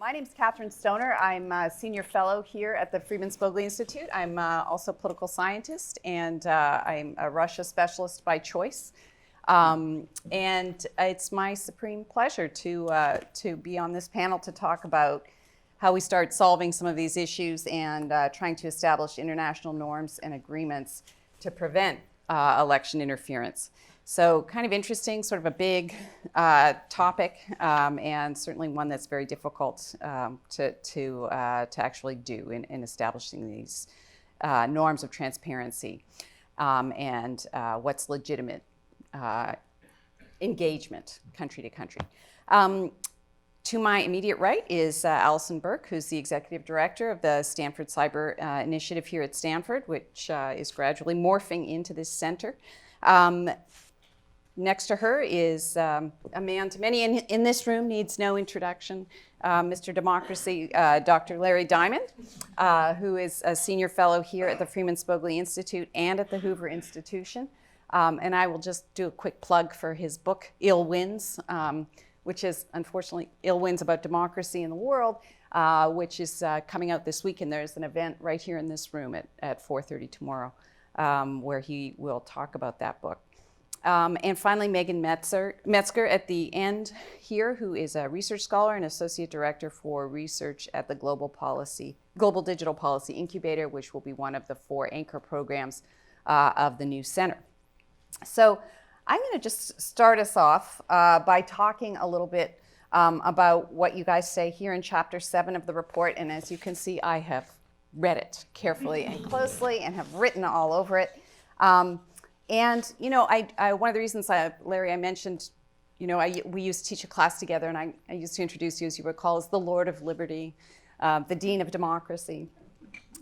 My name is Catherine Stoner. I'm a senior fellow here at the Freeman Spogli Institute. I'm also a political scientist, and I'm a Russia specialist by choice. And it's my supreme pleasure to be on this panel to talk about how we start solving some of these issues and trying to establish international norms and agreements to prevent election interference. So kind of interesting, sort of a big topic, and certainly one that's very difficult to actually do in establishing these norms of transparency and what's legitimate engagement country to country. To my immediate right is Allison Burke, who's the executive director of the Stanford Cyber Initiative here at Stanford, which is gradually morphing into this center. Next to her is a man to many in this room needs no introduction, Mr. Democracy, Dr. Larry Diamond, who is a senior fellow here at the Freeman Spogli Institute and at the Hoover Institution. And I will just do a quick plug for his book, Ill Winds, which is unfortunately Ill Winds about democracy in the world, which is coming out this week. And there's an event right here in this room at 4:30 tomorrow where he will talk about that book. And finally, Megan Metzger at the end here, who is a research scholar and associate director for research at the Global Digital Policy Incubator, which will be one of the 4 anchor programs of the new center. So I'm going to just start us off by talking a little bit about what you guys say here in Chapter 7 of the report. And as you can see, I have read it carefully and closely and have written all over it. And, you know, one of the reasons, Larry, I mentioned, you know, we used to teach a class together, and I used to introduce you, as you recall, as the Lord of Liberty, the Dean of Democracy,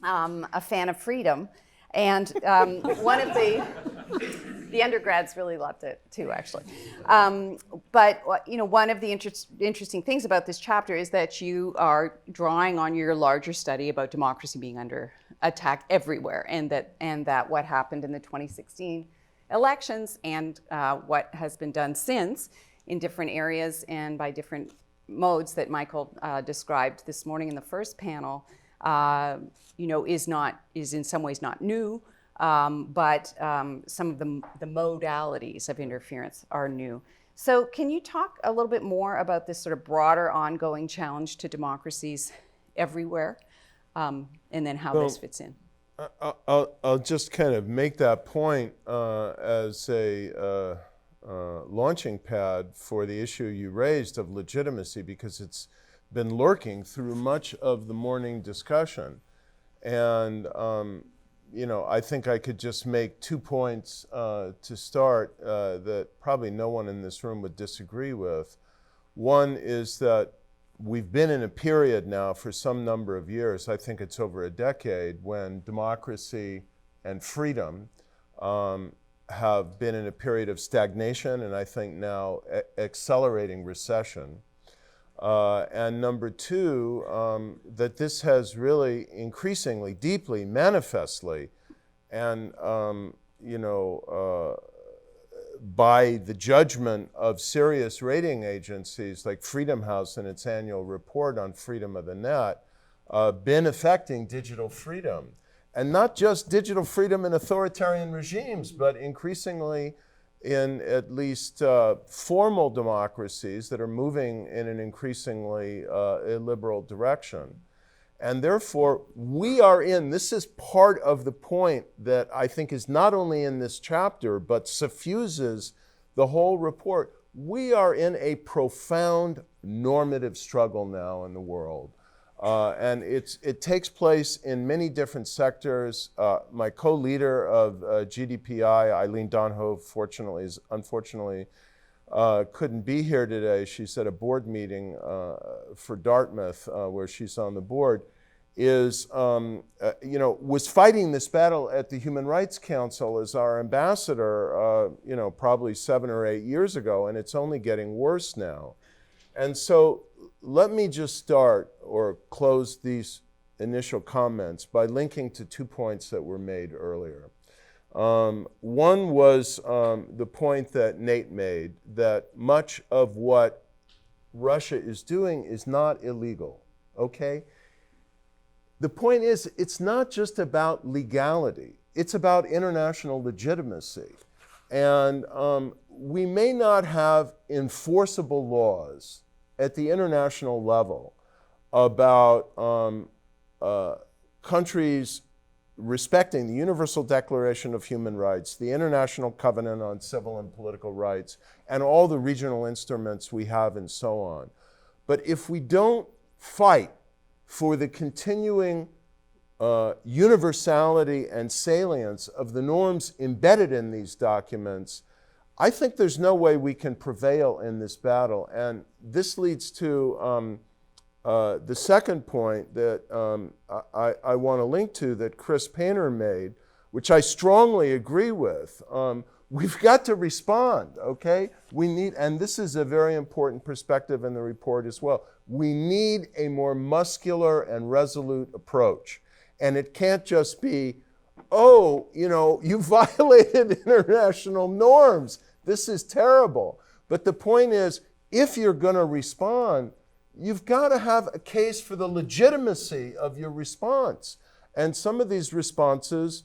a fan of freedom. And one of the undergrads really loved it too, actually. But, you know, one of the interesting things about this chapter is that you are drawing on your larger study about democracy being under attack everywhere, and that what happened in the 2016 elections and what has been done since in different areas and by different modes that Michael described this morning in the first panel, you know, is in some ways not new, but some of the modalities of interference are new. So can you talk a little bit more about this sort of broader ongoing challenge to democracies everywhere? And then how this fits in. I'll just kind of make that point as a launching pad for the issue you raised of legitimacy, because it's been lurking through much of the morning discussion. And, you know, I think I could just make 2 points to start that probably no one in this room would disagree with. One is that we've been in a period now for some number of years, I think it's over a decade, when democracy and freedom have been in a period of stagnation and I think now accelerating recession. And number 2, that this has really increasingly, deeply, manifestly, and you know, by the judgment of serious rating agencies like Freedom House in its annual report on freedom of the net, been affecting digital freedom. And not just digital freedom in authoritarian regimes, but increasingly in at least formal democracies that are moving in an increasingly illiberal direction. And therefore, this is part of the point that I think is not only in this chapter, but suffuses the whole report. We are in a profound normative struggle now in the world. And it takes place in many different sectors. My co-leader of GDPI, Eileen Donohoe, unfortunately, couldn't be here today. She's at a board meeting for Dartmouth, where she's on the board, was fighting this battle at the Human Rights Council as our ambassador, probably 7 or 8 years ago, and it's only getting worse now. And so let me just start or close these initial comments by linking to 2 points that were made earlier. One was the point that Nate made, that much of what Russia is doing is not illegal. okay? The point is, it's not just about legality, it's about international legitimacy. And we may not have enforceable laws at the international level about countries respecting the Universal Declaration of Human Rights, the International Covenant on Civil and Political Rights, and all the regional instruments we have and so on. But if we don't fight for the continuing universality and salience of the norms embedded in these documents, I think there's no way we can prevail in this battle. And this leads to the second point that I want to link to that Chris Painter made, which I strongly agree with. We've got to respond, okay? We need, and this is a very important perspective in the report as well, we need a more muscular and resolute approach. And it can't just be, oh, you know, you violated international norms. This is terrible. But the point is, if you're going to respond, you've got to have a case for the legitimacy of your response. And some of these responses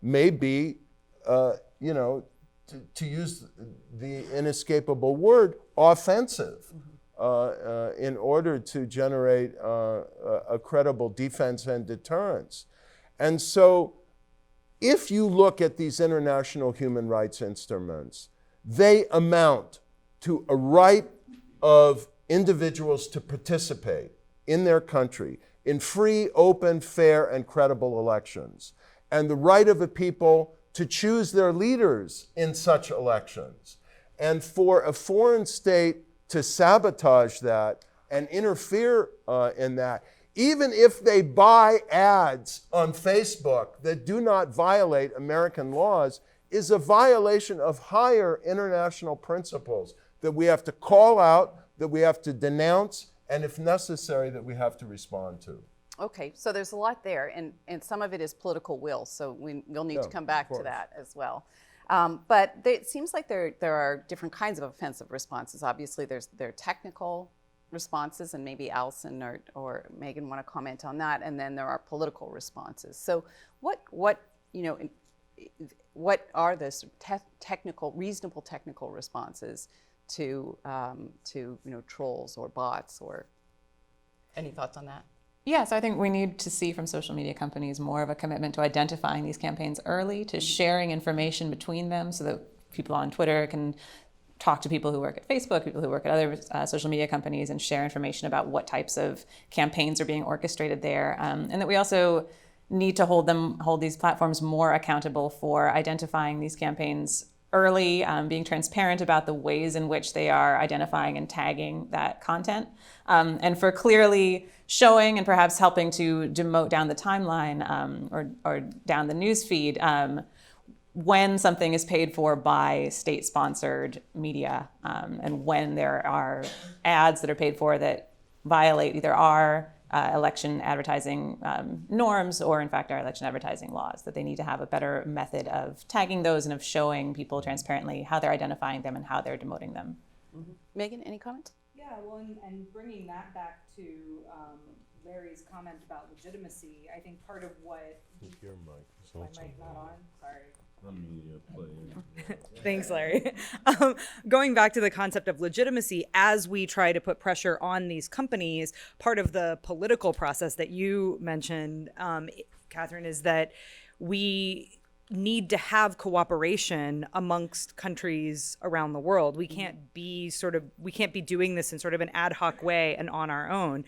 may be, you know, to use the inescapable word, offensive, in order to generate a credible defense and deterrence. And so if you look at these international human rights instruments, they amount to a right of individuals to participate in their country in free, open, fair, and credible elections, and the right of a people to choose their leaders in such elections. And for a foreign state to sabotage that and interfere in that, even if they buy ads on Facebook that do not violate American laws, is a violation of higher international principles that we have to call out, that we have to denounce, and if necessary, that we have to respond to. Okay, so there's a lot there, and some of it is political will, so we'll need to come back to that as well. But it seems like there are different kinds of offensive responses. Obviously, there are technical responses, and maybe Alison or Megan want to comment on that, and then there are political responses. So what are the sort of reasonable technical responses to trolls or bots, or any thoughts on that? Yeah, so I think we need to see from social media companies more of a commitment to identifying these campaigns early, to sharing information between them so that people on Twitter can talk to people who work at Facebook, people who work at other social media companies, and share information about what types of campaigns are being orchestrated there. And that we also need to hold these platforms more accountable for identifying these campaigns early, being transparent about the ways in which they are identifying and tagging that content, and for clearly showing and perhaps helping to demote down the timeline or down the news feed when something is paid for by state-sponsored media, and when there are ads that are paid for that violate either our election advertising norms or, in fact, our election advertising laws, that they need to have a better method of tagging those and of showing people transparently how they're identifying them and how they're demoting them. Mm-hmm. Megan, any comment? Yeah, well, and bringing that back to Larry's comment about legitimacy, I think part of what... Your mic is my also mic not on? Sorry. player. Thanks, Larry. Going back to the concept of legitimacy, as we try to put pressure on these companies, part of the political process that you mentioned, Catherine, is that we need to have cooperation amongst countries around the world. We can't be doing this in sort of an ad hoc way and on our own.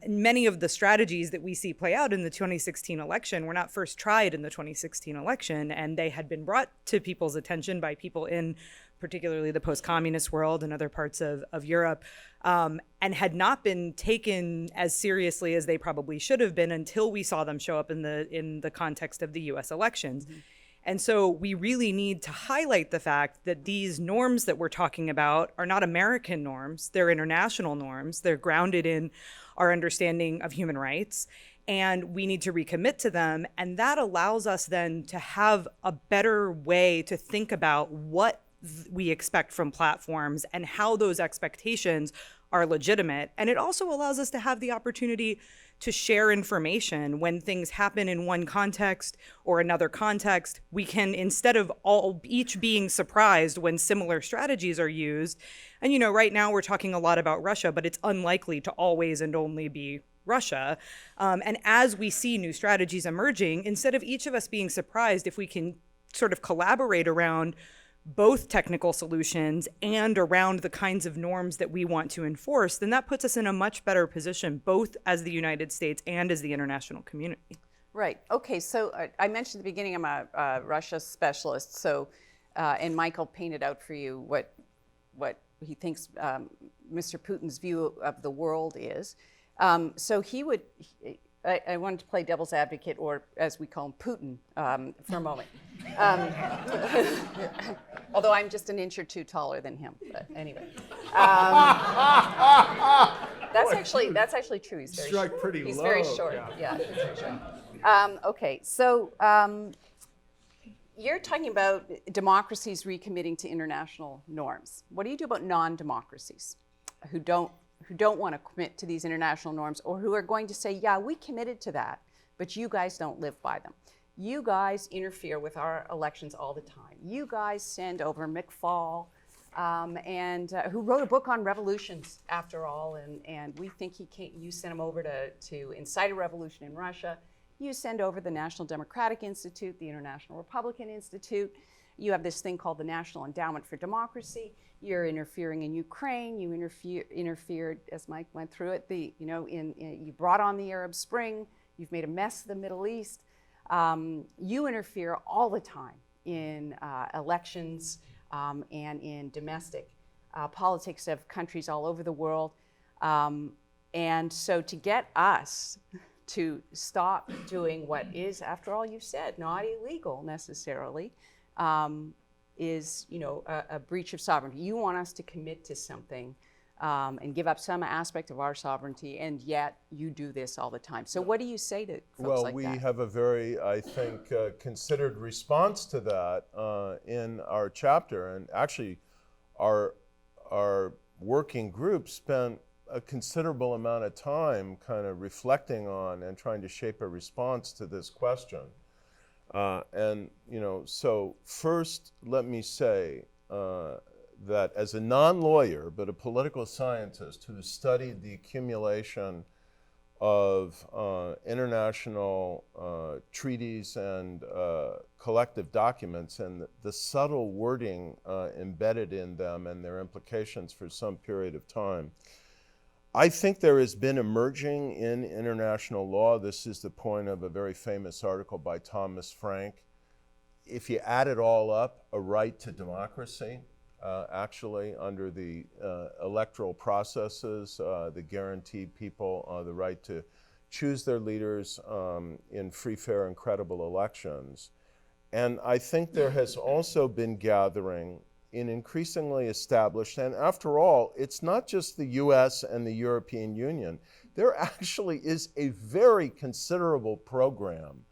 Many of the strategies that we see play out in the 2016 election were not first tried in the 2016 election, and they had been brought to people's attention by people in particularly the post-communist world and other parts of Europe, and had not been taken as seriously as they probably should have been until we saw them show up in the context of the US elections. Mm-hmm. And so we really need to highlight the fact that these norms that we're talking about are not American norms, they're international norms. They're grounded in our understanding of human rights, and we need to recommit to them. And that allows us then to have a better way to think about what we expect from platforms and how those expectations are legitimate. And it also allows us to have the opportunity to share information when things happen in one context or another context. We can, instead of each being surprised when similar strategies are used, and right now we're talking a lot about Russia, but it's unlikely to always and only be Russia. And as we see new strategies emerging, instead of each of us being surprised, if we can sort of collaborate around both technical solutions and around the kinds of norms that we want to enforce, then that puts us in a much better position, both as the United States and as the international community. Right. Okay. So I mentioned at the beginning I'm a Russia specialist. So, and Michael painted out for you what he thinks Mr. Putin's view of the world is. So he would. I wanted to play devil's advocate, or as we call him, Putin, for a moment. Although I'm just an inch or two taller than him, but anyway. That's actually true. He's very Strike pretty he's low. very short. Yeah, he's very short. Okay, so you're talking about democracies recommitting to international norms. What do you do about non-democracies who don't want to commit to these international norms, or who are going to say, yeah, we committed to that, but you guys don't live by them? You guys interfere with our elections all the time. You guys send over McFaul, who wrote a book on revolutions, after all, and we think he can't. You sent him over to incite a revolution in Russia. You send over the National Democratic Institute, the International Republican Institute. You have this thing called the National Endowment for Democracy. You're interfering in Ukraine. You interfered, as Mike went through it. You brought on the Arab Spring. You've made a mess of the Middle East. You interfere all the time in elections and in domestic politics of countries all over the world. And so to get us to stop doing what is, after all, you said, not illegal necessarily, is a breach of sovereignty. You want us to commit to something and give up some aspect of our sovereignty, and yet you do this all the time. So what do you say to folks like that? Well, we have a very, I think, considered response to that in our chapter, and actually our working group spent a considerable amount of time kind of reflecting on and trying to shape a response to this question. So first, let me say that as a non-lawyer, but a political scientist who studied the accumulation of international treaties and collective documents and the subtle wording embedded in them and their implications for some period of time, I think there has been emerging in international law, this is the point of a very famous article by Thomas Frank, if you add it all up, a right to democracy, actually under the electoral processes that guarantee people the right to choose their leaders in free, fair, and credible elections. And I think there has also been gathering in increasingly established, and after all, it's not just the US and the European Union. There actually is a very considerable program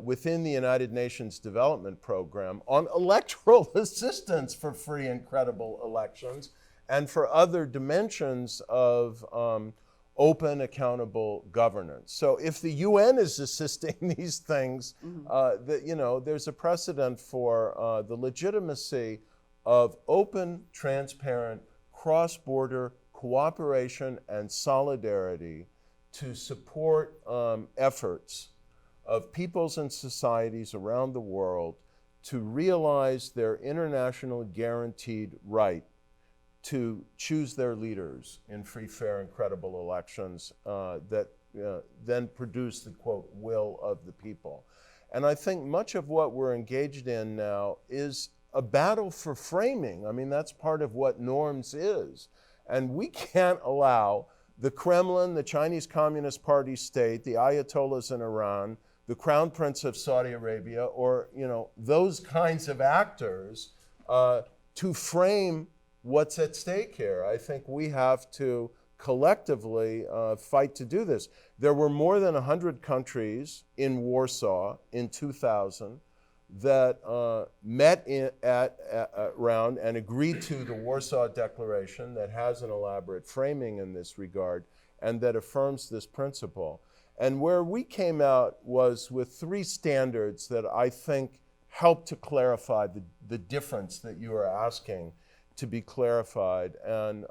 within the United Nations Development Program on electoral assistance for free and credible elections and for other dimensions of open, accountable governance. So if the UN is assisting these things, there's a precedent for the legitimacy of open, transparent, cross-border cooperation and solidarity to support efforts of peoples and societies around the world to realize their international guaranteed right to choose their leaders in free, fair, and credible elections that then produce the, quote, will of the people. And I think much of what we're engaged in now is a battle for framing. I mean, that's part of what norms is. And we can't allow the Kremlin, the Chinese Communist Party state, the Ayatollahs in Iran, the Crown Prince of Saudi Arabia, or those kinds of actors to frame what's at stake here. I think we have to collectively fight to do this. There were more than 100 countries in Warsaw in 2000 that met around and agreed to the Warsaw Declaration that has an elaborate framing in this regard and that affirms this principle. And where we came out was with 3 standards that I think help to clarify the difference that you are asking to be clarified. And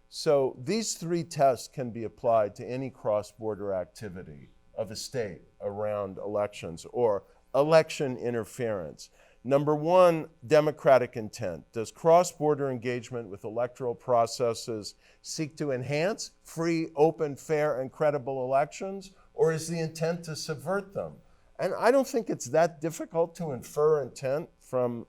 so these 3 tests can be applied to any cross-border activity of a state around elections or election interference. Number 1, democratic intent. Does cross-border engagement with electoral processes seek to enhance free, open, fair, and credible elections, or is the intent to subvert them? And I don't think it's that difficult to infer intent from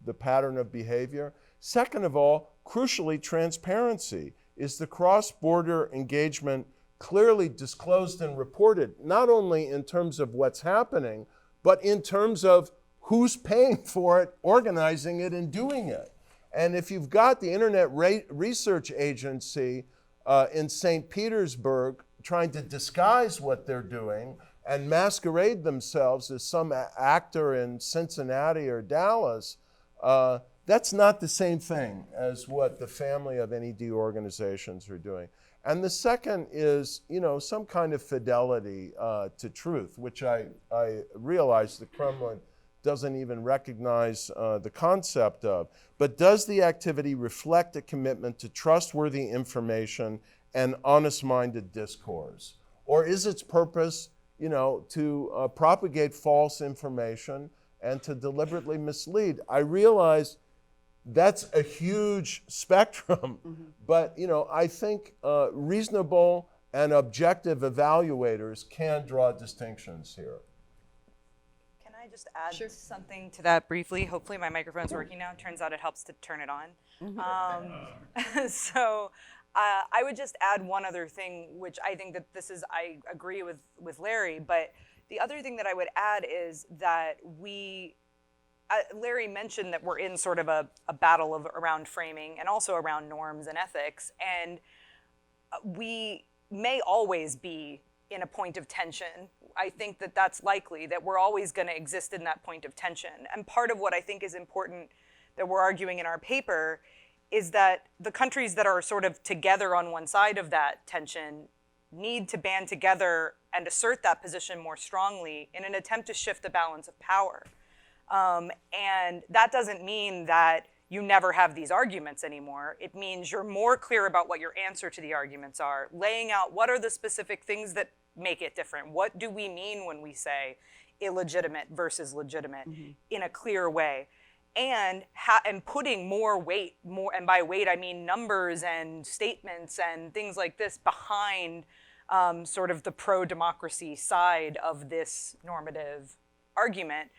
the pattern of behavior. Second of all, crucially, transparency. Is the cross-border engagement clearly disclosed and reported, not only in terms of what's happening, but in terms of who's paying for it, organizing it, and doing it? And if you've got the Internet Research Agency in St. Petersburg trying to disguise what they're doing and masquerade themselves as some actor in Cincinnati or Dallas, that's not the same thing as what the family of NED organizations are doing. And the second is, some kind of fidelity to truth, which I realize the Kremlin doesn't even recognize the concept of. But does the activity reflect a commitment to trustworthy information and honest-minded discourse? Or is its purpose, to propagate false information and to deliberately mislead? I realize that's a huge spectrum, but I think reasonable and objective evaluators can draw distinctions here. Can I just add something to that briefly? Hopefully my microphone's working now. Turns out it helps to turn it on. So I would just add one other thing, which I think that I agree with Larry, but the other thing that I would add is that Larry mentioned that we're in sort of a battle around framing and also around norms and ethics, and we may always be in a point of tension. I think that that's likely, that we're always going to exist in that point of tension. And part of what I think is important that we're arguing in our paper is that the countries that are sort of together on one side of that tension need to band together and assert that position more strongly in an attempt to shift the balance of power. And that doesn't mean that you never have these arguments anymore. It means you're more clear about what your answer to the arguments are, laying out what are the specific things that make it different. What do we mean when we say illegitimate versus legitimate in a clear way? And putting more weight, and by weight I mean numbers and statements and things like this behind sort of the pro-democracy side of this normative argument.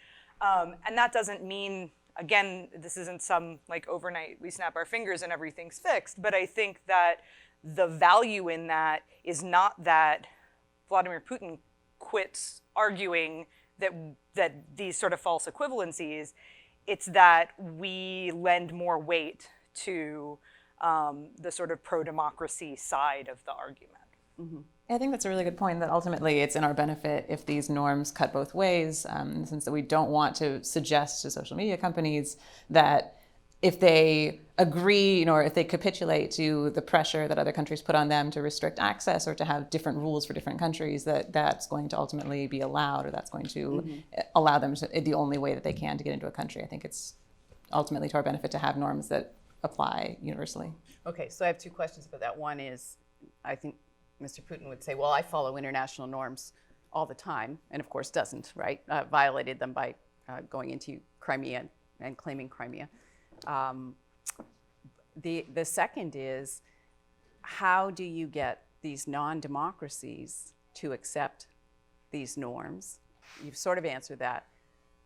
And that doesn't mean, again, this isn't some like overnight we snap our fingers and everything's fixed, but I think that the value in that is not that Vladimir Putin quits arguing that these sort of false equivalencies. It's that we lend more weight to the sort of pro-democracy side of the argument. I think that's a really good point, that ultimately it's in our benefit if these norms cut both ways, in the sense that we don't want to suggest to social media companies that if they agree, or if they capitulate to the pressure that other countries put on them to restrict access or to have different rules for different countries, that's going to ultimately be allowed, or that's going to allow them to, the only way that they can to get into a country. I think it's ultimately to our benefit to have norms that apply universally. Okay, so I have 2 questions about that. One is, I think Mr. Putin would say, well, I follow international norms all the time, and of course doesn't, right? Violated them by going into Crimea and claiming Crimea. The second is, how do you get these non-democracies to accept these norms? You've sort of answered that.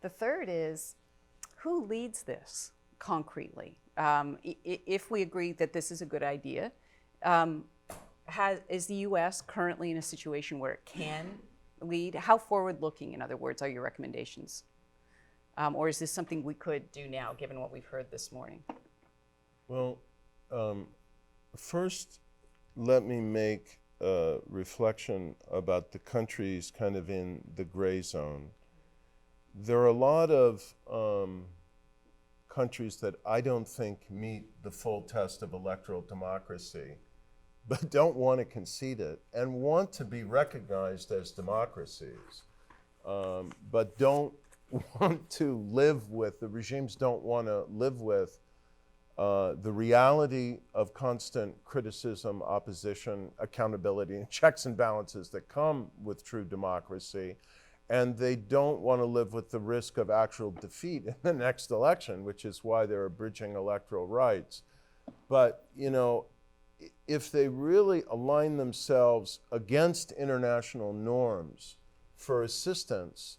The third is, who leads this concretely? If we agree that this is a good idea, is the U.S. currently in a situation where it can lead? How forward-looking, in other words, are your recommendations? Or is this something we could do now, given what we've heard this morning? Well, first, let me make a reflection about the countries kind of in the gray zone. there are a lot of countries that I don't think meet the full test of electoral democracy, but don't want to concede it and want to be recognized as democracies, but don't want to live with, the regimes don't want to live with the reality of constant criticism, opposition, accountability, and checks and balances that come with true democracy. And they don't want to live with the risk of actual defeat in the next election, which is why they're abridging electoral rights. But, you know, if they really align themselves against international norms for assistance,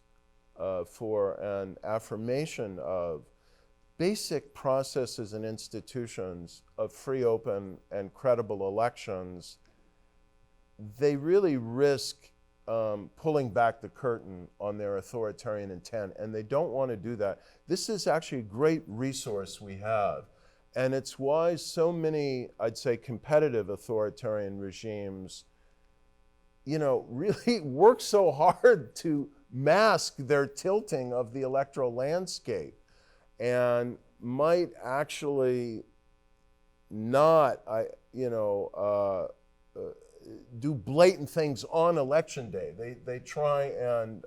for an affirmation of basic processes and institutions of free, open, and credible elections, they really risk pulling back the curtain on their authoritarian intent, and they don't want to do that. This is actually a great resource we have, and it's why so many, I'd say, competitive authoritarian regimes, you know, really work so hard to mask their tilting of the electoral landscape, and might actually not, do blatant things on election day. They try and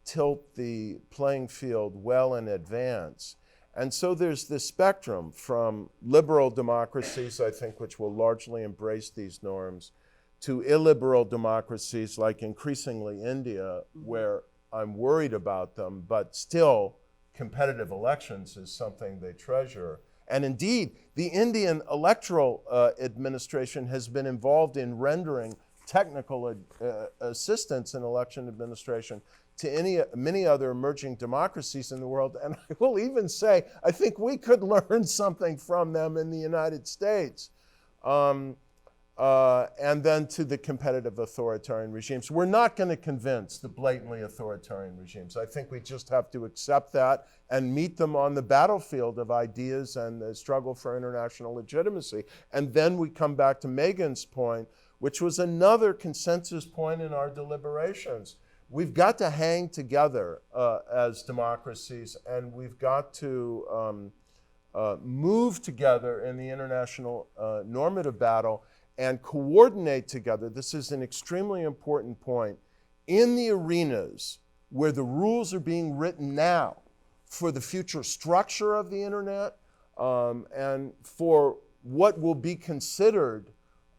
tilt the playing field well in advance. And so there's this spectrum from liberal democracies, I think, which will largely embrace these norms, to illiberal democracies like increasingly India, where I'm worried about them, but still competitive elections is something they treasure. And indeed, the Indian electoral administration has been involved in rendering technical assistance in election administration to many other emerging democracies in the world. And I will even say, I think we could learn something from them in the United States. And then to the competitive authoritarian regimes. We're not going to convince the blatantly authoritarian regimes. I think we just have to accept that and meet them on the battlefield of ideas and the struggle for international legitimacy. And then we come back to Megan's point, which was another consensus point in our deliberations. We've got to hang together as democracies, and we've got to move together in the international normative battle and coordinate together. This is an extremely important point in the arenas where the rules are being written now for the future structure of the internet and for what will be considered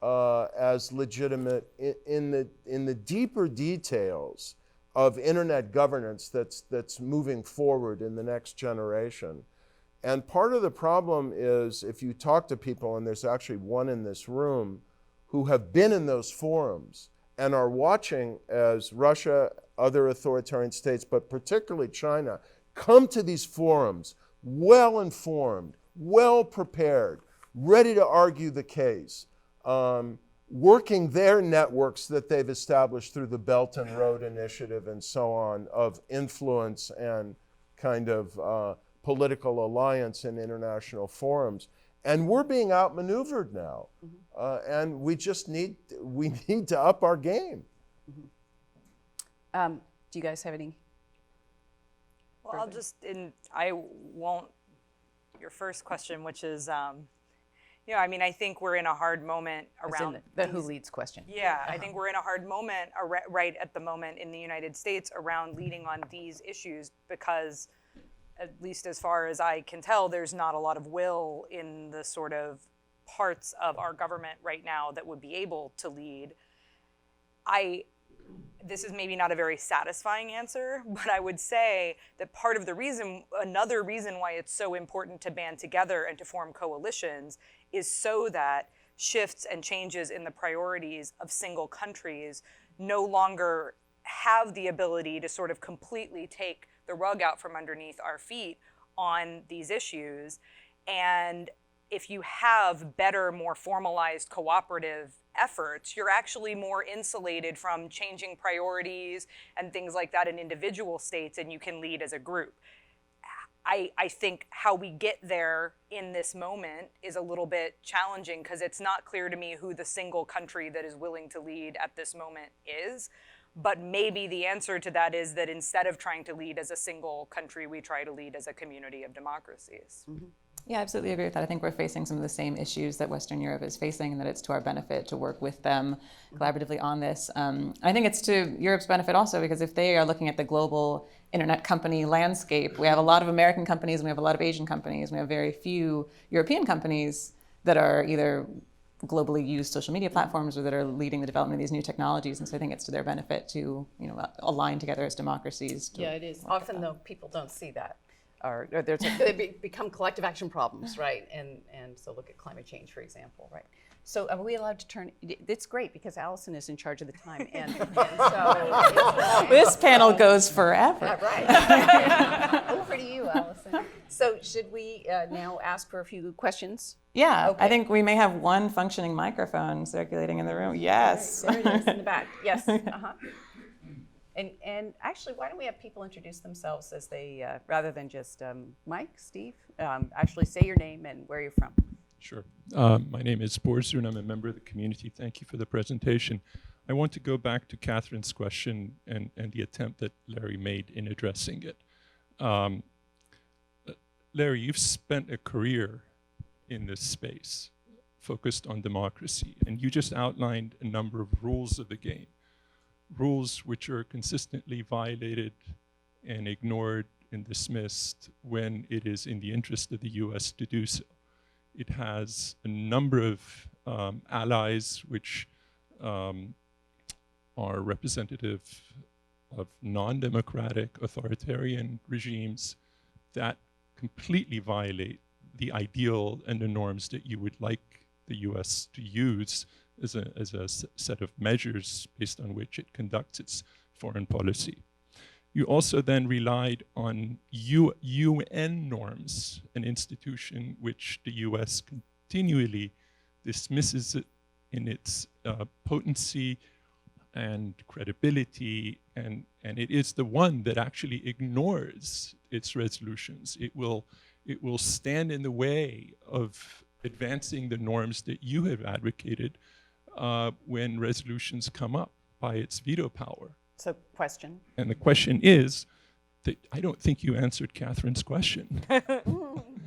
as legitimate in the deeper details of internet governance that's moving forward in the next generation. And part of the problem is, if you talk to people, and there's actually one in this room, who have been in those forums and are watching as Russia, other authoritarian states, but particularly China, come to these forums well informed, well prepared, ready to argue the case, working their networks that they've established through the Belt and Road Initiative and so on of influence and kind of political alliance in international forums. And we're being outmaneuvered now. And we just need to up our game. Do you guys have any? Well, I won't, your first question, which is, I think we're in a hard moment around the who leads question. Yeah, I think we're in a hard moment right at the moment in the United States around leading on these issues because, at least as far as I can tell, there's not a lot of will in the sort of parts of our government right now that would be able to lead. This is maybe not a very satisfying answer, but I would say that part of the reason, another reason why it's so important to band together and to form coalitions is so that shifts and changes in the priorities of single countries no longer have the ability to sort of completely take the rug out from underneath our feet on these issues. And if you have better, more formalized cooperative efforts, you're actually more insulated from changing priorities and things like that in individual states, and you can lead as a group. I think how we get there in this moment is a little bit challenging because it's not clear to me who the single country that is willing to lead at this moment is. But maybe the answer to that is that instead of trying to lead as a single country, we try to lead as a community of democracies. Yeah, I absolutely agree with that. I think we're facing some of the same issues that Western Europe is facing, and that it's to our benefit to work with them collaboratively on this. I think it's to Europe's benefit also, because if they are looking at the global internet company landscape, we have a lot of American companies, and we have a lot of Asian companies, and we have very few European companies that are either globally used social media platforms or that are leading the development of these new technologies. And so I think it's to their benefit to, align together as democracies. Yeah, it is. Often, though, people don't see that. Or they become collective action problems, right? And so look at climate change, for example, right? So are we allowed to turn? It's great because Allison is in charge of the time, and so This panel goes forever. right. Over to you, Allison. So should we now ask for a few questions? Yeah, Okay. I think we may have one functioning microphone circulating in the room. Yes. There it is in the back. Yes. And actually, why don't we have people introduce themselves as they, rather than just Mike, Steve, actually say your name and where you're from. Sure. My name is Borzu, and I'm a member of the community. Thank you for the presentation. I want to go back to Catherine's question and the attempt that Larry made in addressing it. Larry, you've spent a career in this space focused on democracy, and you just outlined a number of rules of the game, rules which are consistently violated and ignored and dismissed when it is in the interest of the US to do so. It has a number of allies which are representative of non-democratic authoritarian regimes that completely violate the ideal and the norms that you would like the US to use as a set of measures based on which it conducts its foreign policy. You also then relied on UN norms, an institution which the US continually dismisses it in its potency and credibility, and it is the one that actually ignores its resolutions. It will stand in the way of advancing the norms that you have advocated when resolutions come up by its veto power. So, question. And the question is that I don't think you answered Catherine's question.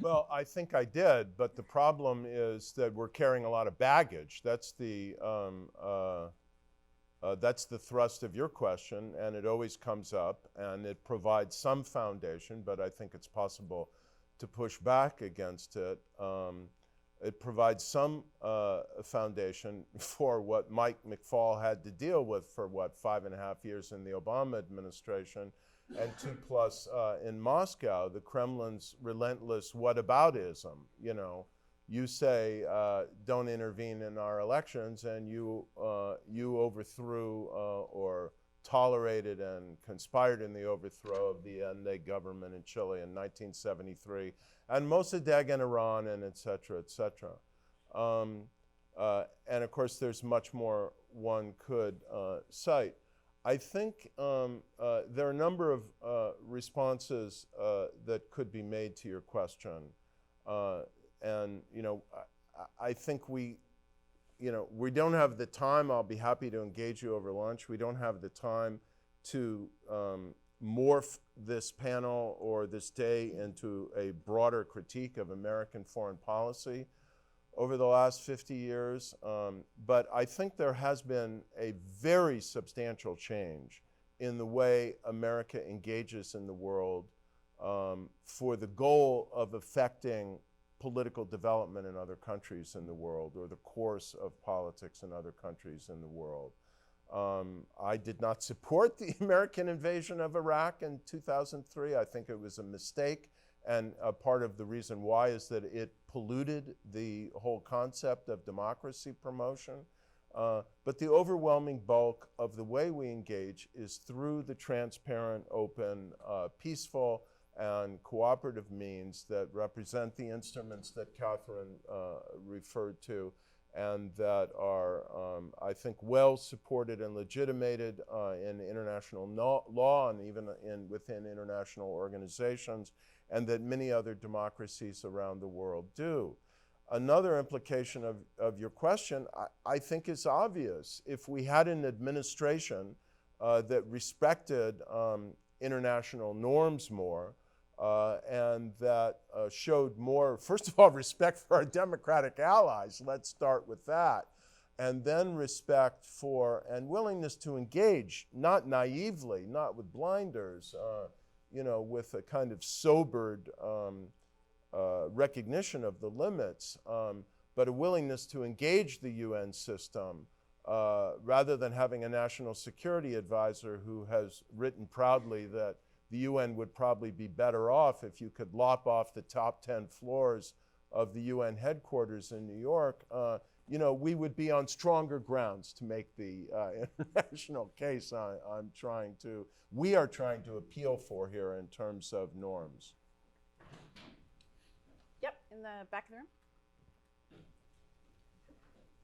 Well, I think I did, but the problem is that we're carrying a lot of baggage. That's the thrust of your question, and it always comes up, and it provides some foundation, but I think it's possible to push back against it. It provides some foundation for what Mike McFaul had to deal with for, 5.5 years in the Obama administration, and 2+ in Moscow, the Kremlin's relentless whataboutism. You say, don't intervene in our elections, and you overthrew or tolerated and conspired in the overthrow of the Allende government in Chile in 1973, and Mossadegh in Iran, and et cetera, et cetera. And of course, there's much more one could cite. I think there are a number of responses that could be made to your question. And I think we don't have the time. I'll be happy to engage you over lunch. We don't have the time to morph this panel or this day into a broader critique of American foreign policy over the last 50 years. But I think there has been a very substantial change in the way America engages in the world for the goal of affecting political development in other countries in the world, or the course of politics in other countries in the world. I did not support the American invasion of Iraq in 2003. I think it was a mistake, and a part of the reason why is that it polluted the whole concept of democracy promotion. But the overwhelming bulk of the way we engage is through the transparent, open, peaceful, and cooperative means that represent the instruments that Catherine referred to, and that are, I think, well supported and legitimated in international law and even within international organizations, and that many other democracies around the world do. Another implication of your question, I think, is obvious. If we had an administration that respected international norms more, and that showed more, first of all, respect for our democratic allies. Let's start with that. And then respect for and willingness to engage, not naively, not with blinders, with a kind of sobered recognition of the limits, but a willingness to engage the UN system rather than having a national security advisor who has written proudly that the UN would probably be better off if you could lop off the top 10 floors of the UN headquarters in New York. We would be on stronger grounds to make the international case we are trying to appeal for here in terms of norms. Yep, in the back of the room.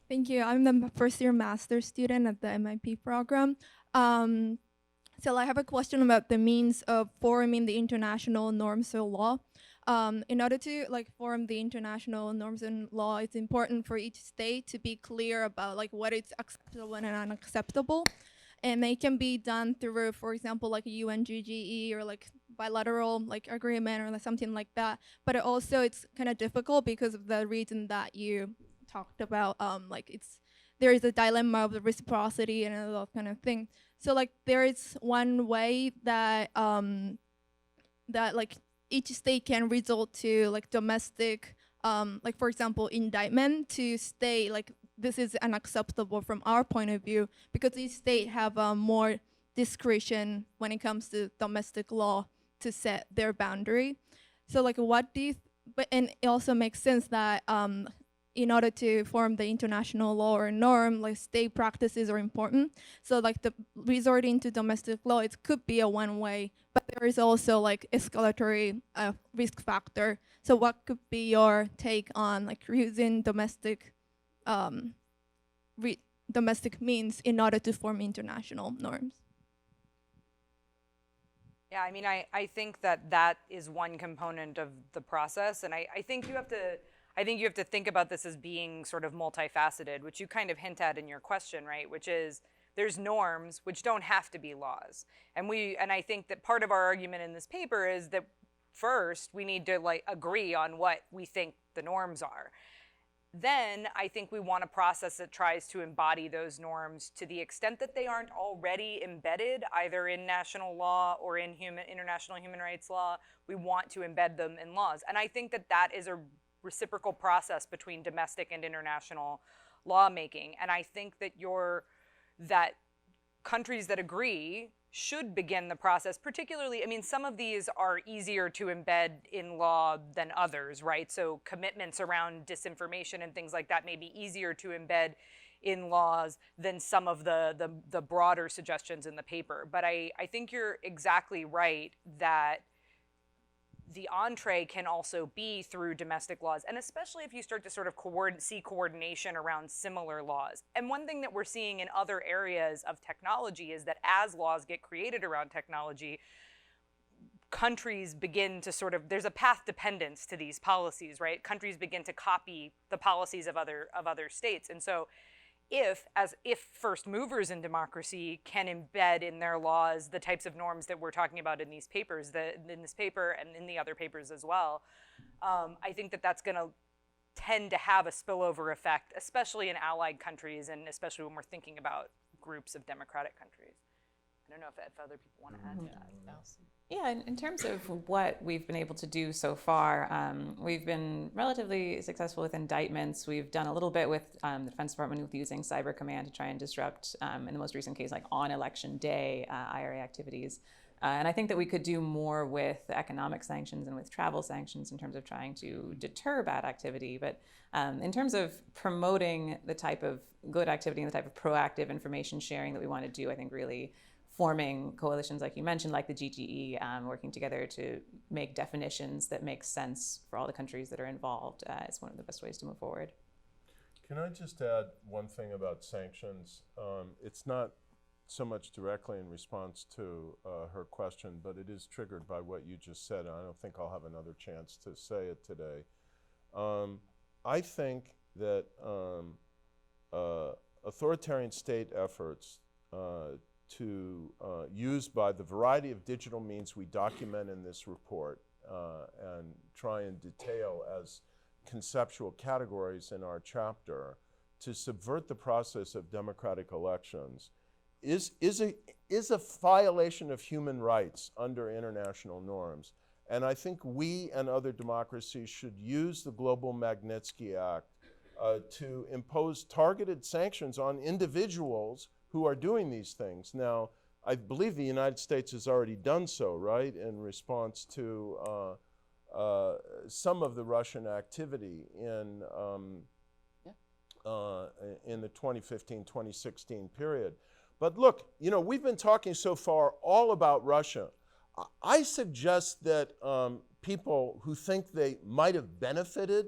Thank you. I'm the first year master's student at the MIP program. So I have a question about the means of forming the international norms of law. In order to form the international norms and law, it's important for each state to be clear about what is acceptable and unacceptable. And they can be done through, for example, a UNGGE or bilateral agreement or something like that. But also it's kind of difficult because of the reason that you talked about. There is a dilemma of the reciprocity and all that kind of thing. So there is one way that each state can resort to domestic, for example, indictment to stay this is unacceptable from our point of view, because each state have more discretion when it comes to domestic law to set their boundary. So what do you, and it also makes sense that in order to form the international law or norm, state practices are important. So the resorting to domestic law, it could be a one way, but there is also escalatory risk factor. So what could be your take on using domestic domestic means in order to form international norms? Yeah, I mean, I think that is one component of the process, and I think you have to think about this as being sort of multifaceted, which you kind of hint at in your question, right? Which is there's norms which don't have to be laws, and I think that part of our argument in this paper is that first we need to agree on what we think the norms are. Then I think we want a process that tries to embody those norms to the extent that they aren't already embedded either in national law or in international human rights law. We want to embed them in laws, and I think that is a reciprocal process between domestic and international lawmaking. And I think that countries that agree should begin the process, particularly, I mean, some of these are easier to embed in law than others, right? So commitments around disinformation and things like that may be easier to embed in laws than some of the broader suggestions in the paper. But I think you're exactly right that the entree can also be through domestic laws, and especially if you start to sort of see coordination around similar laws. And one thing that we're seeing in other areas of technology is that as laws get created around technology, countries begin to there's a path dependence to these policies, right? Countries begin to copy the policies of other states. And so if first movers in democracy can embed in their laws the types of norms that we're talking about in these papers, in this paper and in the other papers as well, I think that's going to tend to have a spillover effect, especially in allied countries and especially when we're thinking about groups of democratic countries. I don't know if other people want to add to that. Yeah, in terms of what we've been able to do so far, we've been relatively successful with indictments. We've done a little bit with the Defense Department with using Cyber Command to try and disrupt, in the most recent case, on election day, IRA activities. And I think that we could do more with economic sanctions and with travel sanctions in terms of trying to deter bad activity. But in terms of promoting the type of good activity and the type of proactive information sharing that we want to do, I think really forming coalitions like you mentioned, like the GGE, working together to make definitions that make sense for all the countries that are involved is one of the best ways to move forward. Can I just add one thing about sanctions? It's not so much directly in response to her question, but it is triggered by what you just said, and I don't think I'll have another chance to say it today. I think that authoritarian state efforts used by the variety of digital means we document in this report and try and detail as conceptual categories in our chapter to subvert the process of democratic elections is a violation of human rights under international norms. And I think we and other democracies should use the Global Magnitsky Act to impose targeted sanctions on individuals who are doing these things. Now, I believe the United States has already done so, right, in response to some of the Russian activity in the 2015-2016 period. But look, you know, we've been talking so far all about Russia. I suggest that people who think they might have benefited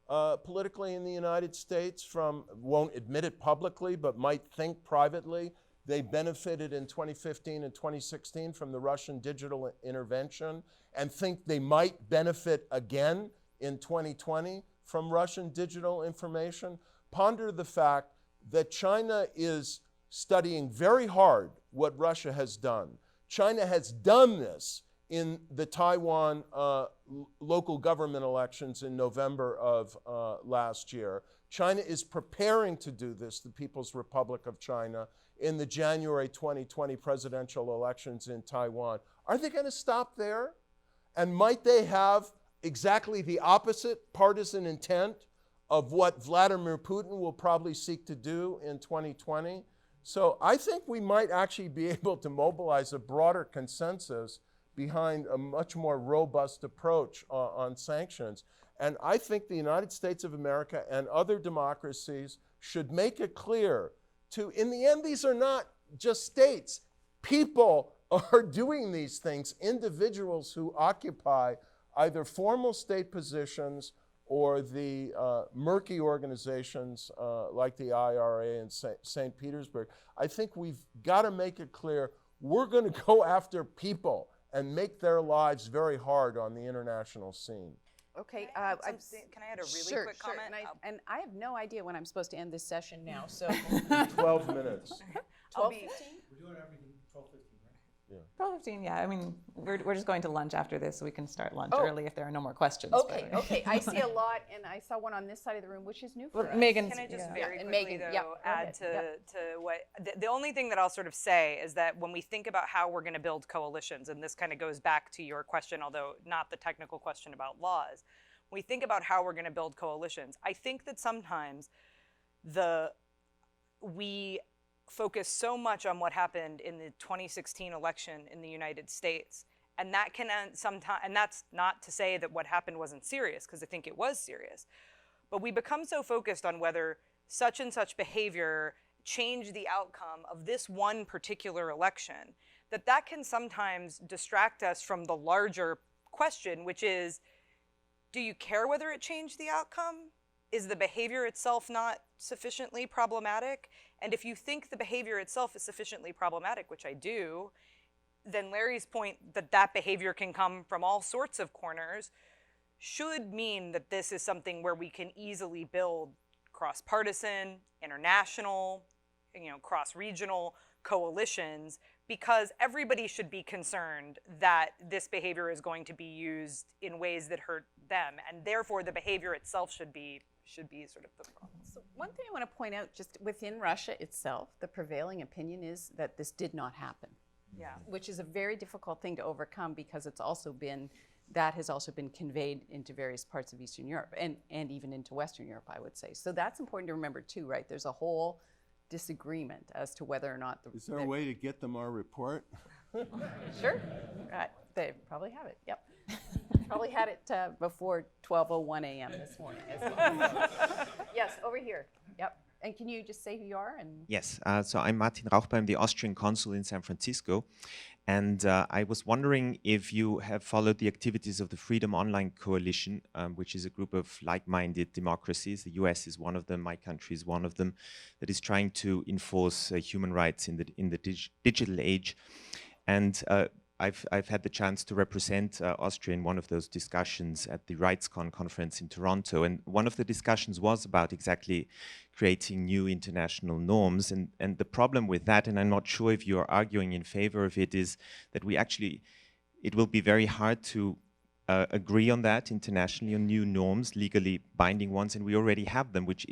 politically in the United States from, won't admit it publicly, but might think privately they benefited in 2015 and 2016 from the Russian digital intervention and think they might benefit again in 2020 from Russian digital information. Ponder the fact that China is studying very hard what Russia has done. China has done this in the Taiwan local government elections in November of last year. China is preparing to do this, the People's Republic of China, in the January 2020 presidential elections in Taiwan. Are they going to stop there? And might they have exactly the opposite partisan intent of what Vladimir Putin will probably seek to do in 2020? So I think we might actually be able to mobilize a broader consensus behind a much more robust approach on sanctions. And I think the United States of America and other democracies should make it clear to, in the end, these are not just states. People are doing these things, individuals who occupy either formal state positions or the murky organizations like the IRA in St. Petersburg. I think we've got to make it clear we're going to go after people and make their lives very hard on the international scene. Okay. Can I add a really quick comment? And I have no idea when I'm supposed to end this session now, so 12 minutes. 12:15? 12:15, yeah. I mean, we're just going to lunch after this, so we can start lunch Oh. early if there are no more questions. Okay, okay. I see a lot, and I saw one on this side of the room, which is new for us. Megan's, Can I just yeah. very And quickly, Megan, though, yep, go add ahead, to what the only thing that I'll sort of say is that when we think about how we're going to build coalitions, and this kind of goes back to your question, although not the technical question about laws, when we think about how we're going to build coalitions, I think that sometimes we focus so much on what happened in the 2016 election in the United States, and that can sometimes, and that's not to say that what happened wasn't serious, because I think it was serious, but we become so focused on whether such and such behavior changed the outcome of this one particular election that can sometimes distract us from the larger question, which is, do you care whether it changed the outcome? Is the behavior itself not sufficiently problematic? And if you think the behavior itself is sufficiently problematic, which I do, then Larry's point that behavior can come from all sorts of corners should mean that this is something where we can easily build cross-partisan, international, cross-regional coalitions, because everybody should be concerned that this behavior is going to be used in ways that hurt them, and therefore the behavior itself should be sort of the problem. So one thing I want to point out, just within Russia itself, the prevailing opinion is that this did not happen. Yeah. Which is a very difficult thing to overcome, because it's also been, that has also been conveyed into various parts of Eastern Europe and even into Western Europe, I would say. So that's important to remember too, right? There's a whole disagreement as to whether or not Is there a way to get them our report? Sure. They probably have it. Yep. Probably had it before 12:01 a.m. this morning as well. Yes, over here. Yep. And can you just say who you are? And Yes, so I'm Martin Rauchbar, I'm the Austrian consul in San Francisco. And I was wondering if you have followed the activities of the Freedom Online Coalition, which is a group of like-minded democracies. The US is one of them, my country is one of them, that is trying to enforce human rights in the digital age. And I've had the chance to represent Austria in one of those discussions at the RightsCon conference in Toronto, and one of the discussions was about exactly creating new international norms. And the problem with that, and I'm not sure if you are arguing in favor of it, is that it will be very hard to agree on that internationally, on new norms, legally binding ones, and we already have them, which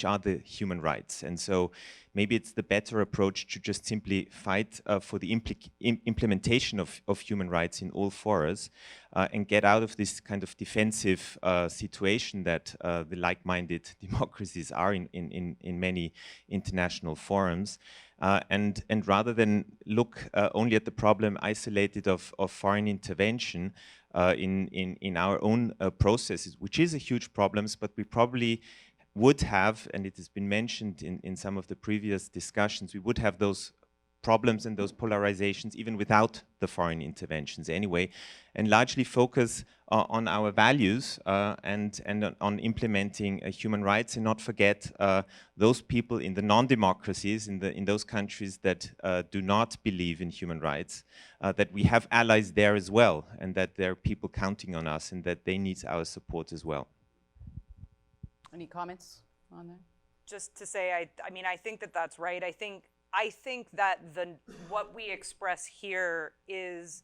are the human rights. And so maybe it's the better approach to just simply fight for the implementation of human rights in all forums and get out of this kind of defensive situation that the like-minded democracies are in many international forums. And rather than look only at the problem isolated of foreign intervention in our own processes, which is a huge problem, but we probably would have, and it has been mentioned in some of the previous discussions, we would have those problems and those polarizations even without the foreign interventions anyway, and largely focus on our values and on implementing human rights, and not forget those people in the non-democracies, in those countries that do not believe in human rights, that we have allies there as well, and that there are people counting on us, and that they need our support as well. Any comments on that? Just to say, I mean, I think that that's right. I think that what we express here is,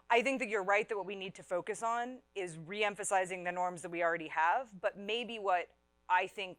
I think that you're right that what we need to focus on is re-emphasizing the norms that we already have, but maybe what I think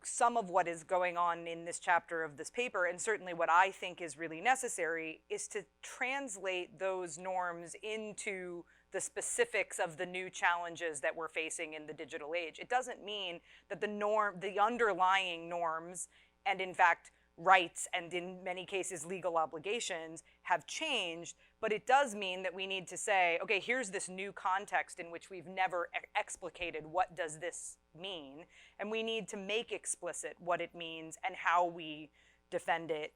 some of what is going on in this chapter of this paper, and certainly what I think is really necessary, is to translate those norms into the specifics of the new challenges that we're facing in the digital age. It doesn't mean that the underlying norms, and in fact rights, and in many cases legal obligations, have changed, but it does mean that we need to say, okay, here's this new context in which we've never explicated what does this mean, and we need to make explicit what it means and how we defend it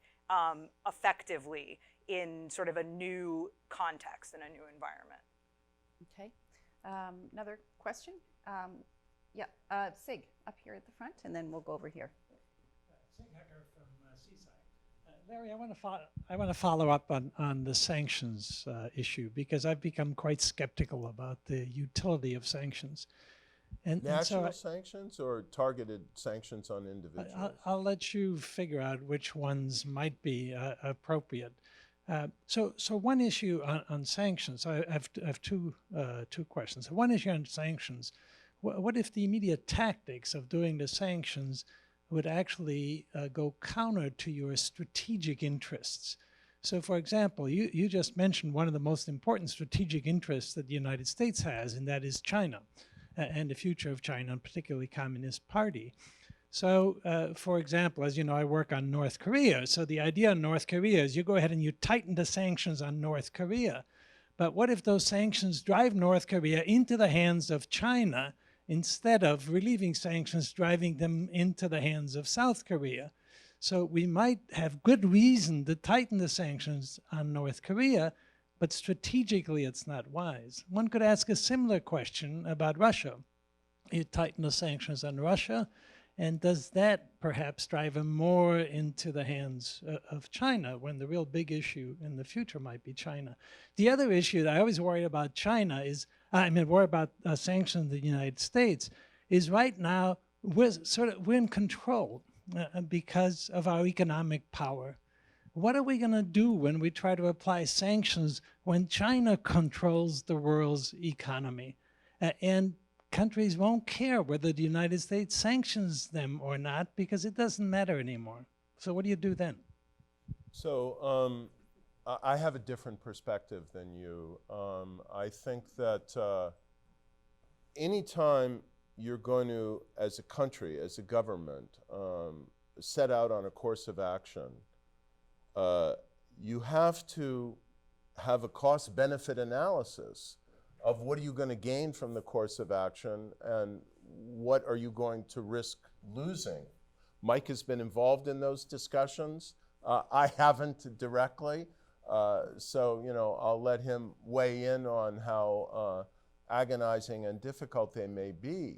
effectively in sort of a new context and a new environment. Okay. Another question? Sig, up here at the front, and then we'll go over here. Sig Hecker from Seaside. Larry, I want to follow up on the sanctions issue, because I've become quite skeptical about the utility of sanctions. National sanctions or targeted sanctions on individuals? I'll let you figure out which ones might be appropriate. So one issue on sanctions, I have two questions. One issue on sanctions, what if the immediate tactics of doing the sanctions would actually go counter to your strategic interests? So for example, you just mentioned one of the most important strategic interests that the United States has, and that is China, and the future of China, and particularly Communist Party. So, for example, as you know, I work on North Korea. So the idea on North Korea is you go ahead and you tighten the sanctions on North Korea. But what if those sanctions drive North Korea into the hands of China instead of relieving sanctions, driving them into the hands of South Korea? So we might have good reason to tighten the sanctions on North Korea, but strategically it's not wise. One could ask a similar question about Russia. You tighten the sanctions on Russia, and does that perhaps drive them more into the hands of China, when the real big issue in the future might be China? The other issue that I always worry about China is, worry about sanctions in the United States, is right now we're in control because of our economic power. What are we going to do when we try to apply sanctions when China controls the world's economy? And countries won't care whether the United States sanctions them or not, because it doesn't matter anymore. So what do you do then? So I have a different perspective than you. I think that anytime you're going to, as a country, as a government, set out on a course of action, you have to have a cost-benefit analysis of what are you going to gain from the course of action and what are you going to risk losing. Mike has been involved in those discussions. I haven't directly, so I'll let him weigh in on how agonizing and difficult they may be.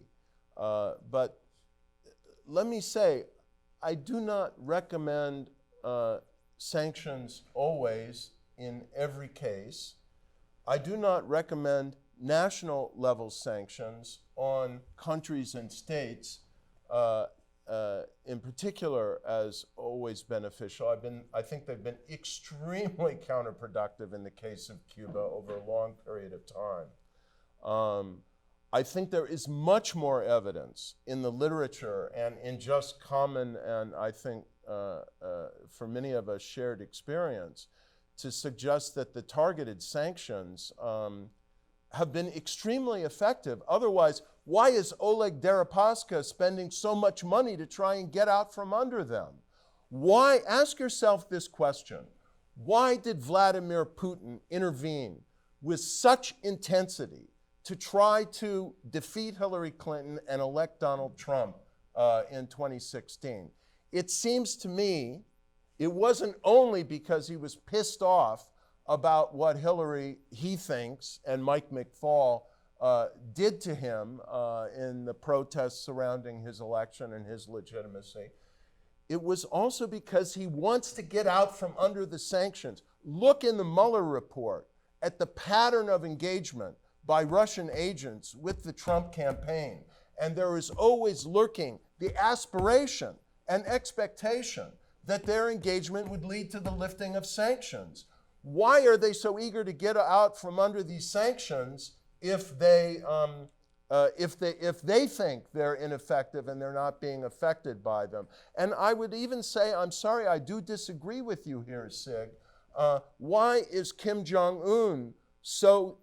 But let me say, I do not recommend sanctions always in every case. I do not recommend national level sanctions on countries and states in particular as always beneficial. I think they've been extremely counterproductive in the case of Cuba over a long period of time. I think there is much more evidence in the literature and in just common, and I think for many of us shared experience, to suggest that the targeted sanctions have been extremely effective. Otherwise, why is Oleg Deripaska spending so much money to try and get out from under them? Why, ask yourself this question, why did Vladimir Putin intervene with such intensity to try to defeat Hillary Clinton and elect Donald Trump in 2016? It seems to me it wasn't only because he was pissed off about what Hillary, he thinks, and Mike McFaul did to him in the protests surrounding his election and his legitimacy. It was also because he wants to get out from under the sanctions. Look in the Mueller report at the pattern of engagement by Russian agents with the Trump campaign. And there is always lurking the aspiration and expectation that their engagement would lead to the lifting of sanctions. Why are they so eager to get out from under these sanctions if they think they're ineffective and they're not being affected by them? And I would even say, I'm sorry, I do disagree with you here, Sig. Why is Kim Jong-un so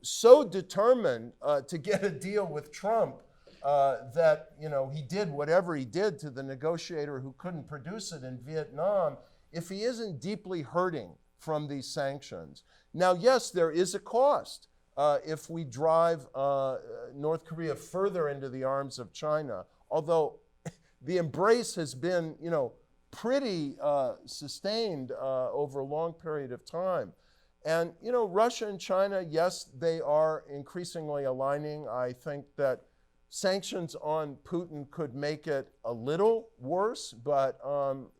determined to get a deal with Trump that he did whatever he did to the negotiator who couldn't produce it in Vietnam if he isn't deeply hurting from these sanctions? Now, yes, there is a cost if we drive North Korea further into the arms of China, although the embrace has been, pretty sustained over a long period of time. And, Russia and China, yes, they are increasingly aligning. I think that sanctions on Putin could make it a little worse, but,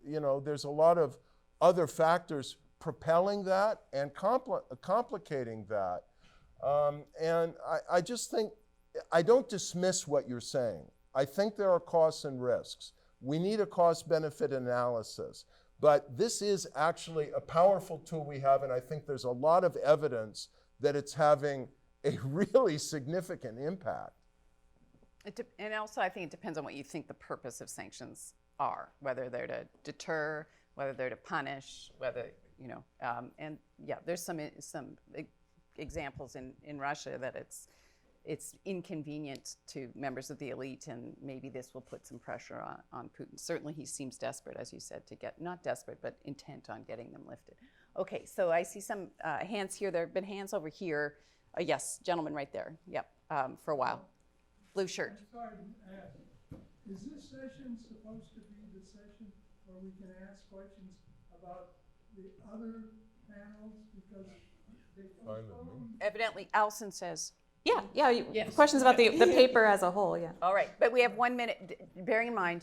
there's a lot of other factors propelling that and complicating that. And I just think, I don't dismiss what you're saying. I think there are costs and risks. We need a cost-benefit analysis. But this is actually a powerful tool we have, and I think there's a lot of evidence that it's having a really significant impact. And also, I think it depends on what you think the purpose of sanctions are, whether they're to deter, whether they're to punish, whether, and yeah, there's some examples in Russia that it's inconvenient to members of the elite, and maybe this will put some pressure on Putin. Certainly he seems desperate, as you said, to get, not desperate, but intent on getting them lifted. Okay, so I see some hands here. There have been hands over here. Yes, gentleman right there. Yep, for a while. Blue shirt. I'm sorry to ask, is this session supposed to be the session where we can ask questions about the other panels because they postponed? Evidently, Alison says. Yeah. Questions about the paper as a whole, yeah. All right, but we have 1 minute, bearing in mind,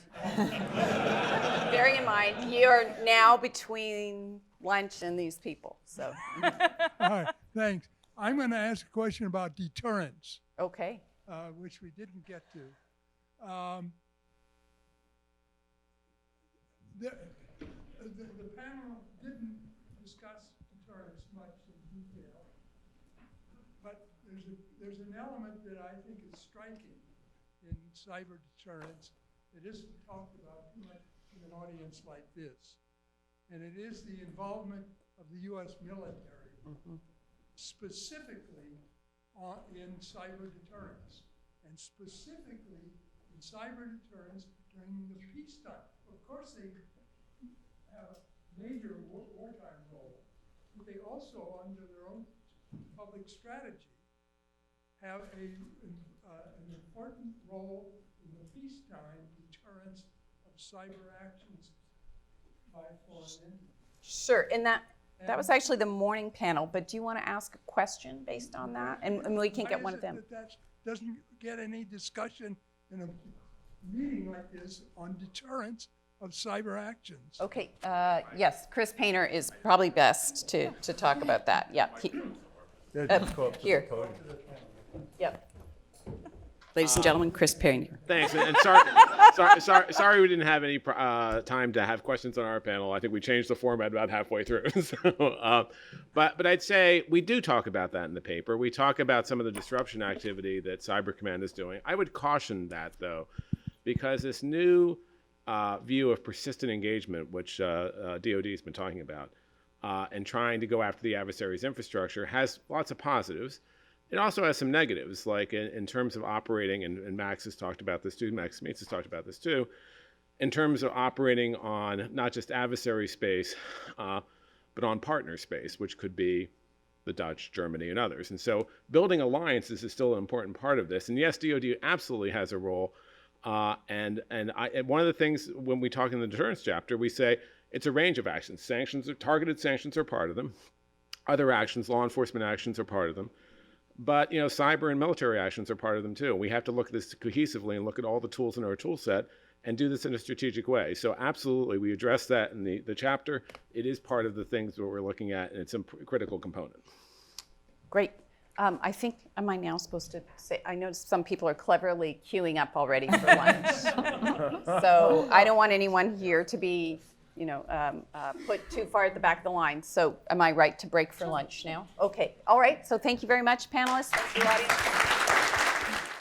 you are now between lunch and these people, so. All right, thanks. I'm going to ask a question about deterrence, Okay. which we didn't get to. The panel didn't discuss deterrence much in detail, but there's an element that I think is striking in cyber deterrence that isn't talked about too much in an audience like this, and it is the involvement of the U.S. military, specifically in cyber deterrence, and specifically in cyber deterrence during the peacetime. Of course, they have a major wartime role, but they also, under their own public strategy, have an important role in the peacetime deterrence of cyber actions by foreign entities. Sure, and that was actually the morning panel, but do you want to ask a question based on that? And we can get one of them. That doesn't get any discussion in a meeting like this on deterrence of cyber actions. Okay, yes, Chris Painter is probably best to talk about that. Yeah, Yeah, just go up to the here. podium. Yep. Ladies and gentlemen, Chris Painter. Thanks, and sorry we didn't have any time to have questions on our panel. I think we changed the format about halfway through. But I'd say we do talk about that in the paper. We talk about some of the disruption activity that Cyber Command is doing. I would caution that, though, because this new view of persistent engagement, which DoD has been talking about, and trying to go after the adversary's infrastructure has lots of positives. It also has some negatives, like in terms of operating, and Max has talked about this too, Max Smeets has talked about this too, in terms of operating on not just adversary space, but on partner space, which could be the Dutch, Germany, and others. And so building alliances is still an important part of this. And yes, DoD absolutely has a role. And one of the things when we talk in the deterrence chapter, we say it's a range of actions. Targeted sanctions are part of them. Other actions, law enforcement actions are part of them. But, cyber and military actions are part of them too. We have to look at this cohesively and look at all the tools in our tool set and do this in a strategic way. So absolutely, we address that in the chapter. It is part of the things that we're looking at, and it's a critical component. Great. I think, am I now supposed to say, I noticed some people are cleverly queuing up already for lunch. So I don't want anyone here to be, put too far at the back of the line. So am I right to break for lunch now? Okay. All right. So thank you very much, panelists. Thank you, audience.